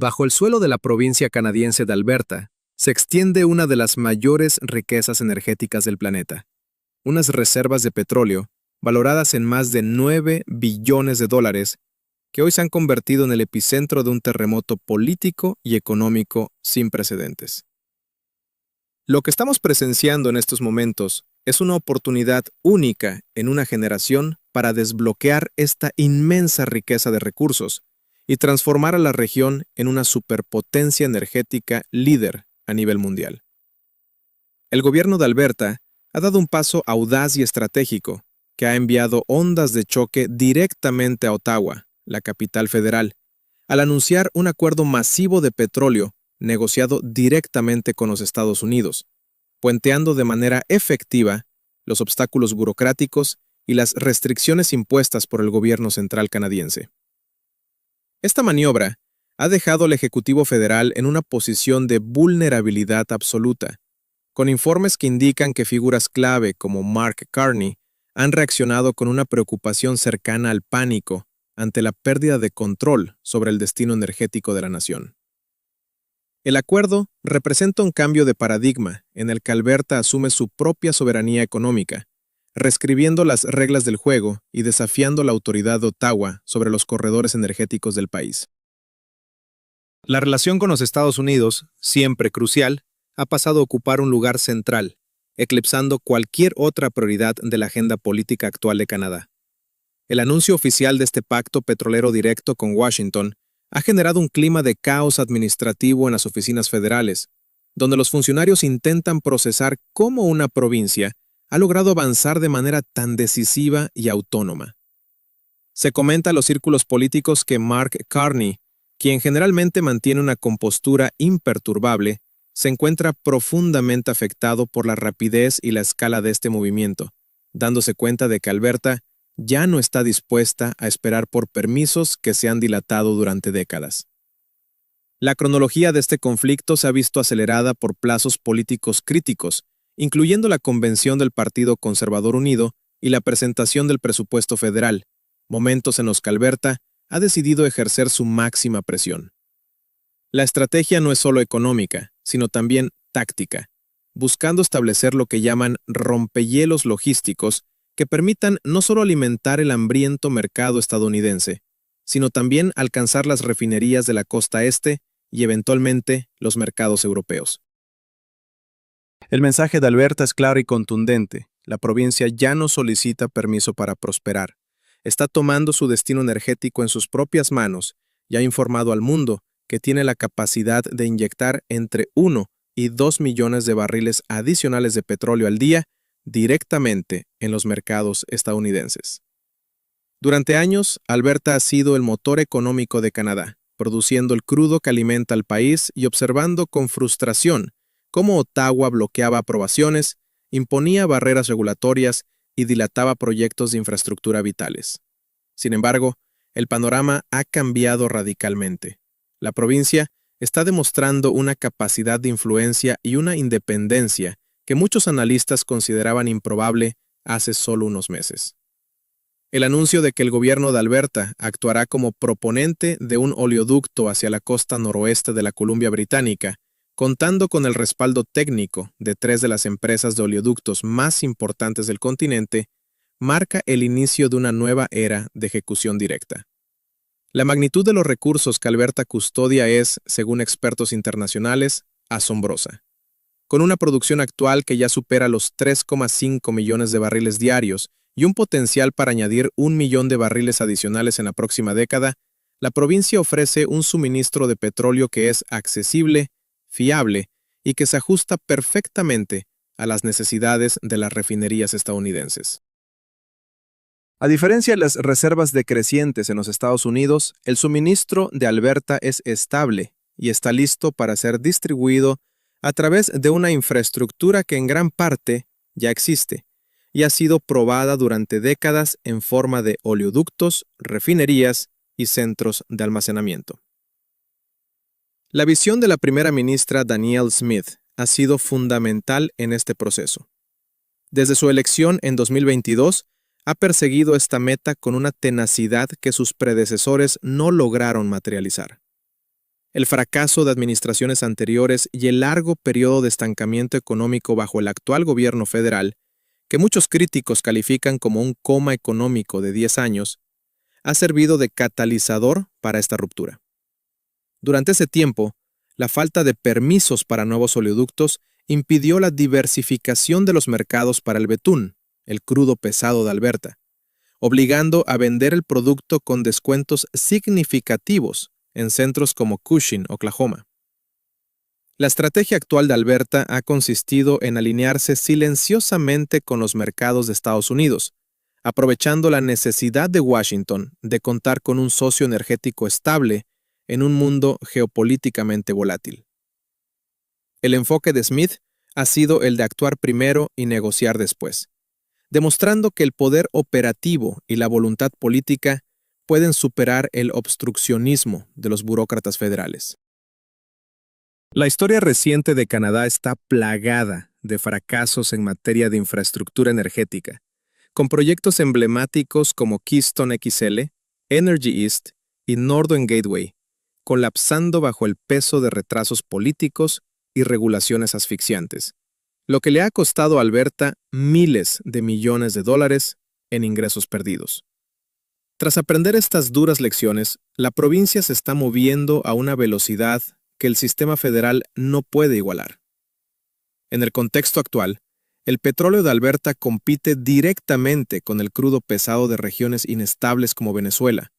Bajo el suelo de la provincia canadiense de Alberta, se extiende una de las mayores riquezas energéticas del planeta, unas reservas de petróleo valoradas en más de 9 billones de dólares que hoy se han convertido en el epicentro de un terremoto político y económico sin precedentes. Lo que estamos presenciando en estos momentos es una oportunidad única en una generación para desbloquear esta inmensa riqueza de recursos y transformar a la región en una superpotencia energética líder a nivel mundial. El gobierno de Alberta ha dado un paso audaz y estratégico que ha enviado ondas de choque directamente a Ottawa, la capital federal, al anunciar un acuerdo masivo de petróleo negociado directamente con los Estados Unidos, puenteando de manera efectiva los obstáculos burocráticos y las restricciones impuestas por el gobierno central canadiense. Esta maniobra ha dejado al Ejecutivo Federal en una posición de vulnerabilidad absoluta, con informes que indican que figuras clave como Mark Carney han reaccionado con una preocupación cercana al pánico ante la pérdida de control sobre el destino energético de la nación. El acuerdo representa un cambio de paradigma en el que Alberta asume su propia soberanía económica, reescribiendo las reglas del juego y desafiando la autoridad de Ottawa sobre los corredores energéticos del país. La relación con los Estados Unidos, siempre crucial, ha pasado a ocupar un lugar central, eclipsando cualquier otra prioridad de la agenda política actual de Canadá. El anuncio oficial de este pacto petrolero directo con Washington ha generado un clima de caos administrativo en las oficinas federales, donde los funcionarios intentan procesar cómo una provincia ha logrado avanzar de manera tan decisiva y autónoma. Se comenta en los círculos políticos que Mark Carney, quien generalmente mantiene una compostura imperturbable, se encuentra profundamente afectado por la rapidez y la escala de este movimiento, dándose cuenta de que Alberta ya no está dispuesta a esperar por permisos que se han dilatado durante décadas. La cronología de este conflicto se ha visto acelerada por plazos políticos críticos, incluyendo la convención del Partido Conservador Unido y la presentación del presupuesto federal, momentos en los que Alberta ha decidido ejercer su máxima presión. La estrategia no es solo económica, sino también táctica, buscando establecer lo que llaman rompehielos logísticos que permitan no solo alimentar el hambriento mercado estadounidense, sino también alcanzar las refinerías de la costa este y eventualmente los mercados europeos. El mensaje de Alberta es claro y contundente. La provincia ya no solicita permiso para prosperar. Está tomando su destino energético en sus propias manos y ha informado al mundo que tiene la capacidad de inyectar entre 1 y 2 millones de barriles adicionales de petróleo al día directamente en los mercados estadounidenses. Durante años, Alberta ha sido el motor económico de Canadá, produciendo el crudo que alimenta al país y observando con frustración cómo Ottawa bloqueaba aprobaciones, imponía barreras regulatorias y dilataba proyectos de infraestructura vitales. Sin embargo, el panorama ha cambiado radicalmente. La provincia está demostrando una capacidad de influencia y una independencia que muchos analistas consideraban improbable hace solo unos meses. El anuncio de que el gobierno de Alberta actuará como proponente de un oleoducto hacia la costa noroeste de la Columbia Británica, contando con el respaldo técnico de 3 de las empresas de oleoductos más importantes del continente, marca el inicio de una nueva era de ejecución directa. La magnitud de los recursos que Alberta custodia es, según expertos internacionales, asombrosa. Con una producción actual que ya supera los 3,5 millones de barriles diarios y un potencial para añadir 1 millón de barriles adicionales en la próxima década, la provincia ofrece un suministro de petróleo que es accesible, fiable y que se ajusta perfectamente a las necesidades de las refinerías estadounidenses. A diferencia de las reservas decrecientes en los Estados Unidos, el suministro de Alberta es estable y está listo para ser distribuido a través de una infraestructura que en gran parte ya existe y ha sido probada durante décadas en forma de oleoductos, refinerías y centros de almacenamiento. La visión de la primera ministra Danielle Smith ha sido fundamental en este proceso. Desde su elección en 2022, ha perseguido esta meta con una tenacidad que sus predecesores no lograron materializar. El fracaso de administraciones anteriores y el largo periodo de estancamiento económico bajo el actual gobierno federal, que muchos críticos califican como un coma económico de 10 años, ha servido de catalizador para esta ruptura. Durante ese tiempo, la falta de permisos para nuevos oleoductos impidió la diversificación de los mercados para el betún, el crudo pesado de Alberta, obligando a vender el producto con descuentos significativos en centros como Cushing, Oklahoma. La estrategia actual de Alberta ha consistido en alinearse silenciosamente con los mercados de Estados Unidos, aprovechando la necesidad de Washington de contar con un socio energético estable en un mundo geopolíticamente volátil. El enfoque de Smith ha sido el de actuar primero y negociar después, demostrando que el poder operativo y la voluntad política pueden superar el obstruccionismo de los burócratas federales. La historia reciente de Canadá está plagada de fracasos en materia de infraestructura energética, con proyectos emblemáticos como Keystone XL, Energy East y Northern Gateway, colapsando bajo el peso de retrasos políticos y regulaciones asfixiantes, lo que le ha costado a Alberta miles de millones de dólares en ingresos perdidos. Tras aprender estas duras lecciones, la provincia se está moviendo a una velocidad que el sistema federal no puede igualar. En el contexto actual, el petróleo de Alberta compite directamente con el crudo pesado de regiones inestables como Venezuela,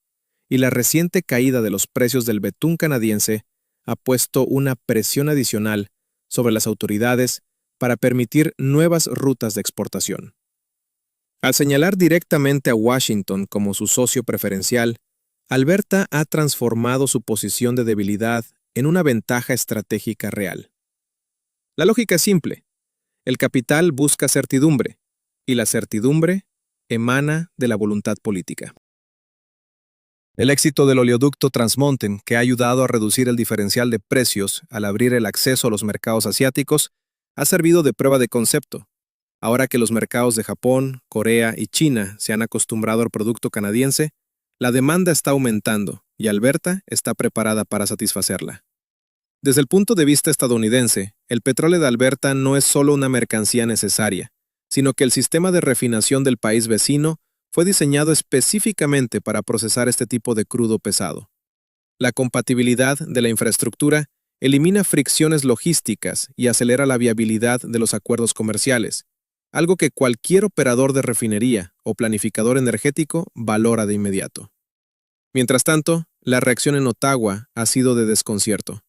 y la reciente caída de los precios del betún canadiense ha puesto una presión adicional sobre las autoridades para permitir nuevas rutas de exportación. Al señalar directamente a Washington como su socio preferencial, Alberta ha transformado su posición de debilidad en una ventaja estratégica real. La lógica es simple. El capital busca certidumbre, y la certidumbre emana de la voluntad política. El éxito del oleoducto Trans Mountain, que ha ayudado a reducir el diferencial de precios al abrir el acceso a los mercados asiáticos, ha servido de prueba de concepto. Ahora que los mercados de Japón, Corea y China se han acostumbrado al producto canadiense, la demanda está aumentando y Alberta está preparada para satisfacerla. Desde el punto de vista estadounidense, el petróleo de Alberta no es solo una mercancía necesaria, sino que el sistema de refinación del país vecino fue diseñado específicamente para procesar este tipo de crudo pesado. La compatibilidad de la infraestructura elimina fricciones logísticas y acelera la viabilidad de los acuerdos comerciales, algo que cualquier operador de refinería o planificador energético valora de inmediato. Mientras tanto, la reacción en Ottawa ha sido de desconcierto.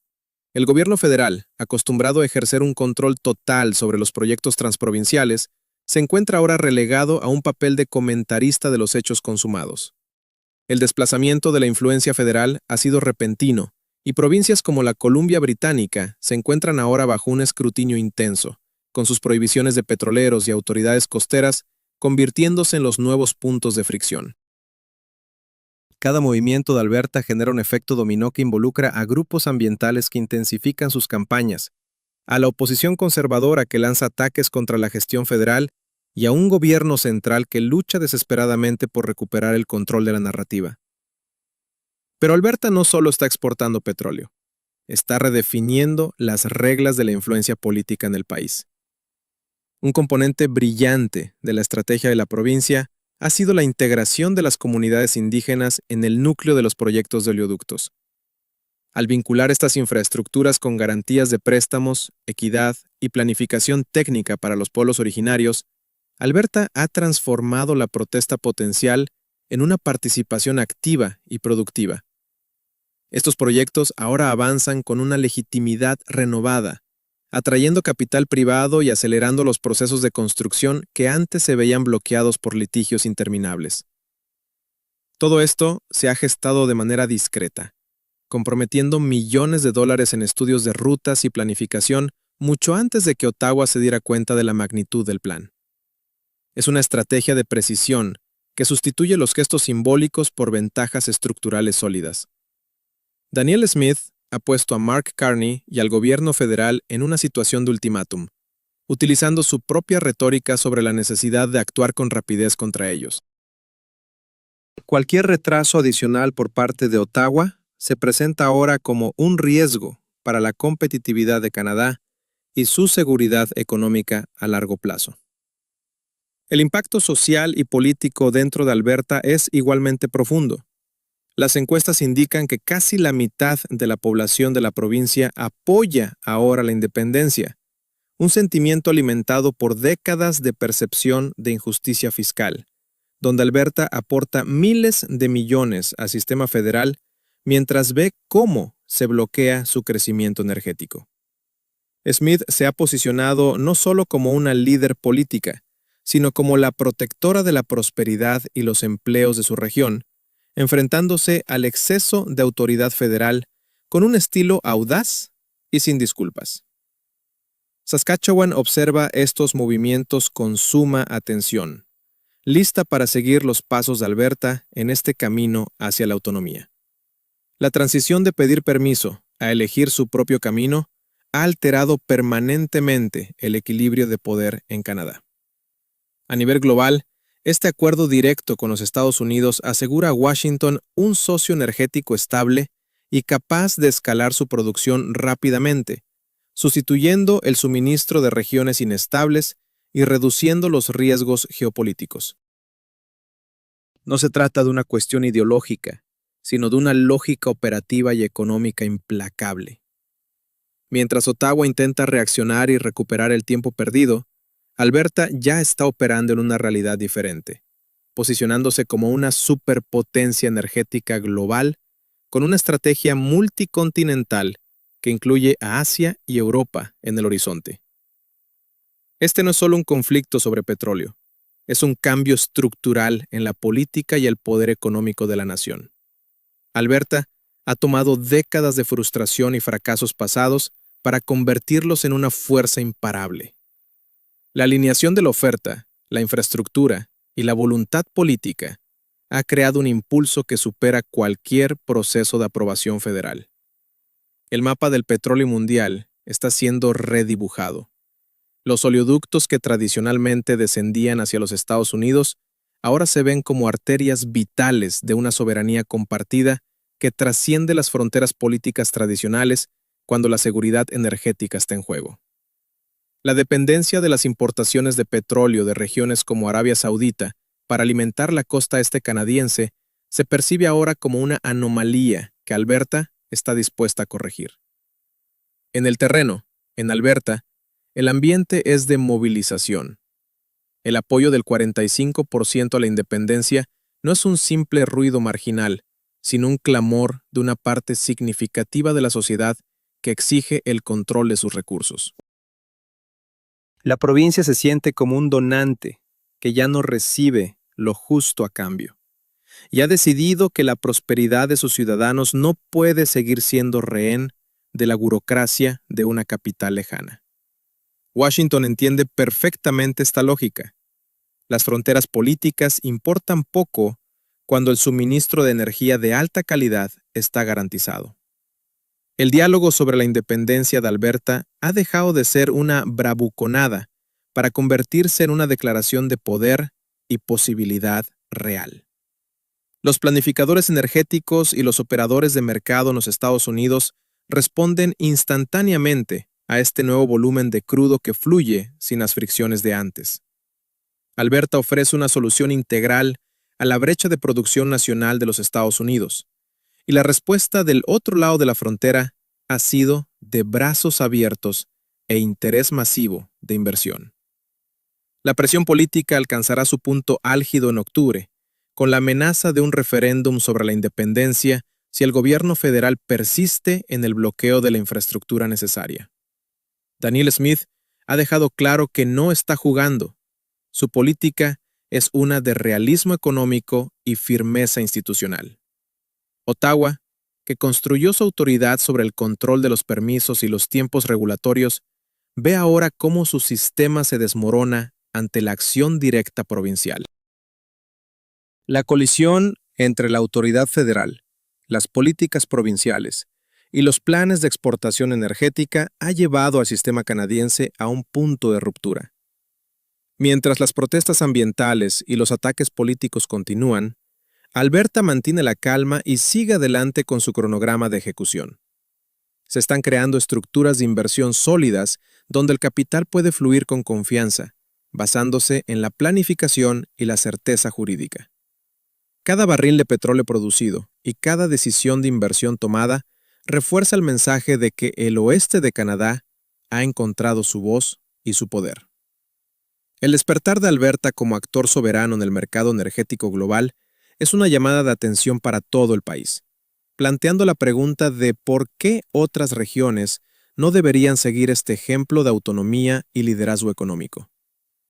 El gobierno federal, acostumbrado a ejercer un control total sobre los proyectos transprovinciales, se encuentra ahora relegado a un papel de comentarista de los hechos consumados. El desplazamiento de la influencia federal ha sido repentino, y provincias como la Columbia Británica se encuentran ahora bajo un escrutinio intenso, con sus prohibiciones de petroleros y autoridades costeras convirtiéndose en los nuevos puntos de fricción. Cada movimiento de Alberta genera un efecto dominó que involucra a grupos ambientales que intensifican sus campañas, a la oposición conservadora que lanza ataques contra la gestión federal y a un gobierno central que lucha desesperadamente por recuperar el control de la narrativa. Pero Alberta no solo está exportando petróleo, está redefiniendo las reglas de la influencia política en el país. Un componente brillante de la estrategia de la provincia ha sido la integración de las comunidades indígenas en el núcleo de los proyectos de oleoductos. Al vincular estas infraestructuras con garantías de préstamos, equidad y planificación técnica para los pueblos originarios, Alberta ha transformado la protesta potencial en una participación activa y productiva. Estos proyectos ahora avanzan con una legitimidad renovada, atrayendo capital privado y acelerando los procesos de construcción que antes se veían bloqueados por litigios interminables. Todo esto se ha gestado de manera discreta, comprometiendo millones de dólares en estudios de rutas y planificación mucho antes de que Ottawa se diera cuenta de la magnitud del plan. Es una estrategia de precisión que sustituye los gestos simbólicos por ventajas estructurales sólidas. Danielle Smith ha puesto a Mark Carney y al gobierno federal en una situación de ultimátum, utilizando su propia retórica sobre la necesidad de actuar con rapidez contra ellos. Cualquier retraso adicional por parte de Ottawa se presenta ahora como un riesgo para la competitividad de Canadá y su seguridad económica a largo plazo. El impacto social y político dentro de Alberta es igualmente profundo. Las encuestas indican que casi la mitad de la población de la provincia apoya ahora la independencia, un sentimiento alimentado por décadas de percepción de injusticia fiscal, donde Alberta aporta miles de millones al sistema federal mientras ve cómo se bloquea su crecimiento energético. Smith se ha posicionado no solo como una líder política, sino como la protectora de la prosperidad y los empleos de su región, enfrentándose al exceso de autoridad federal con un estilo audaz y sin disculpas. Saskatchewan observa estos movimientos con suma atención, lista para seguir los pasos de Alberta en este camino hacia la autonomía. La transición de pedir permiso a elegir su propio camino ha alterado permanentemente el equilibrio de poder en Canadá. A nivel global, este acuerdo directo con los Estados Unidos asegura a Washington un socio energético estable y capaz de escalar su producción rápidamente, sustituyendo el suministro de regiones inestables y reduciendo los riesgos geopolíticos. No se trata de una cuestión ideológica, sino de una lógica operativa y económica implacable. Mientras Ottawa intenta reaccionar y recuperar el tiempo perdido, Alberta ya está operando en una realidad diferente, posicionándose como una superpotencia energética global con una estrategia multicontinental que incluye a Asia y Europa en el horizonte. Este no es solo un conflicto sobre petróleo, es un cambio estructural en la política y el poder económico de la nación. Alberta ha tomado décadas de frustración y fracasos pasados para convertirlos en una fuerza imparable. La alineación de la oferta, la infraestructura y la voluntad política ha creado un impulso que supera cualquier proceso de aprobación federal. El mapa del petróleo mundial está siendo redibujado. Los oleoductos que tradicionalmente descendían hacia los Estados Unidos ahora se ven como arterias vitales de una soberanía compartida que trasciende las fronteras políticas tradicionales cuando la seguridad energética está en juego. La dependencia de las importaciones de petróleo de regiones como Arabia Saudita para alimentar la costa este canadiense se percibe ahora como una anomalía que Alberta está dispuesta a corregir. En el terreno, en Alberta, el ambiente es de movilización. El apoyo del 45% a la independencia no es un simple ruido marginal, sino un clamor de una parte significativa de la sociedad que exige el control de sus recursos. La provincia se siente como un donante que ya no recibe lo justo a cambio, y ha decidido que la prosperidad de sus ciudadanos no puede seguir siendo rehén de la burocracia de una capital lejana. Washington entiende perfectamente esta lógica. Las fronteras políticas importan poco cuando el suministro de energía de alta calidad está garantizado. El diálogo sobre la independencia de Alberta ha dejado de ser una bravuconada para convertirse en una declaración de poder y posibilidad real. Los planificadores energéticos y los operadores de mercado en los Estados Unidos responden instantáneamente a este nuevo volumen de crudo que fluye sin las fricciones de antes. Alberta ofrece una solución integral a la brecha de producción nacional de los Estados Unidos, y la respuesta del otro lado de la frontera ha sido de brazos abiertos e interés masivo de inversión. La presión política alcanzará su punto álgido en octubre, con la amenaza de un referéndum sobre la independencia si el gobierno federal persiste en el bloqueo de la infraestructura necesaria. Danielle Smith ha dejado claro que no está jugando. Su política es una de realismo económico y firmeza institucional. Ottawa, que construyó su autoridad sobre el control de los permisos y los tiempos regulatorios, ve ahora cómo su sistema se desmorona ante la acción directa provincial. La colisión entre la autoridad federal, las políticas provinciales y los planes de exportación energética ha llevado al sistema canadiense a un punto de ruptura. Mientras las protestas ambientales y los ataques políticos continúan, Alberta mantiene la calma y sigue adelante con su cronograma de ejecución. Se están creando estructuras de inversión sólidas donde el capital puede fluir con confianza, basándose en la planificación y la certeza jurídica. Cada barril de petróleo producido y cada decisión de inversión tomada refuerza el mensaje de que el oeste de Canadá ha encontrado su voz y su poder. El despertar de Alberta como actor soberano en el mercado energético global es una llamada de atención para todo el país, planteando la pregunta de por qué otras regiones no deberían seguir este ejemplo de autonomía y liderazgo económico.